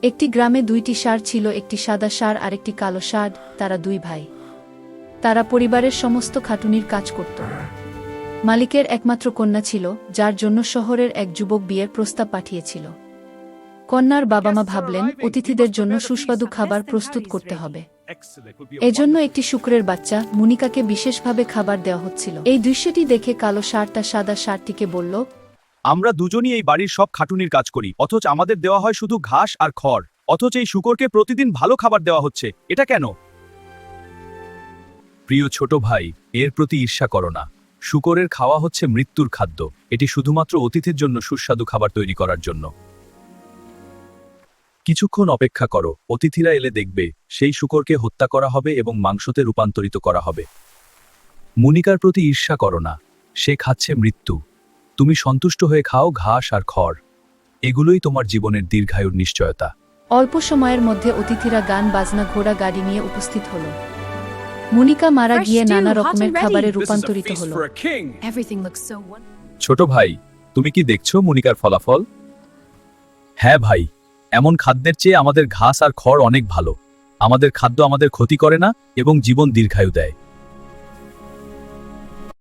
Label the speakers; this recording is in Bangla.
Speaker 1: একটি গ্রামে দুইটি ষাঁড় ছিল, একটি সাদা ষাঁড় আর একটি কালো ষাঁড়। তারা দুই ভাই। তারা পরিবারের সমস্ত খাটুনির কাজ করত। মালিকের একমাত্র কন্যা ছিল, যার জন্য শহরের এক যুবক বিয়ের প্রস্তাব পাঠিয়েছিল। কন্যার বাবা মা ভাবলেন অতিথিদের জন্য সুস্বাদু খাবার প্রস্তুত করতে হবে। এজন্য একটি শুকরের বাচ্চা মুনিকাকে বিশেষভাবে খাবার দেওয়া হচ্ছিল। এই দৃশ্যটি দেখে কালো ষাঁড়টা সাদা ষাঁড়টিকে বলল,
Speaker 2: আমরা দুজনই এই বাড়ির সব খাটুনির কাজ করি, অথচ আমাদের দেওয়া হয় শুধু ঘাস আর খড়। অথচ এই শূকরকে প্রতিদিন ভালো খাবার দেওয়া হচ্ছে, এটা কেন? প্রিয় ছোট ভাই, এর প্রতি ঈর্ষা করো না। শূকরের খাওয়া হচ্ছে মৃত্যুর খাদ্য। এটি শুধুমাত্র অতিথির জন্য সুস্বাদু খাবার তৈরি করার জন্য। কিছুক্ষণ অপেক্ষা করো, অতিথিরা এলে দেখবে সেই শূকরকে হত্যা করা হবে এবং মাংসতে রূপান্তরিত করা হবে। মুনিকার প্রতি ঈর্ষা করো না, সে খাচ্ছে মৃত্যু। তুমি সন্তুষ্ট হয়ে খাও ঘাস আর খড়। এগুলোই তোমার জীবনের দীর্ঘায়ুর নিশ্চয়তা।
Speaker 1: অল্প সময়ের মধ্যে অতিথিরা গান বাজনা ঘোড়া গাড়ি নিয়ে উপস্থিত হল। মুনিকা মারা গিয়ে নানা রকমের খাবারে রূপান্তরিত হল।
Speaker 2: ছোট ভাই, তুমি কি দেখছো মুনিকার ফলাফল? হ্যাঁ ভাই, এমন খাদ্যের চেয়ে আমাদের ঘাস আর খড় অনেক ভালো। আমাদের খাদ্য আমাদের ক্ষতি করে না এবং জীবন দীর্ঘায়ু দেয়।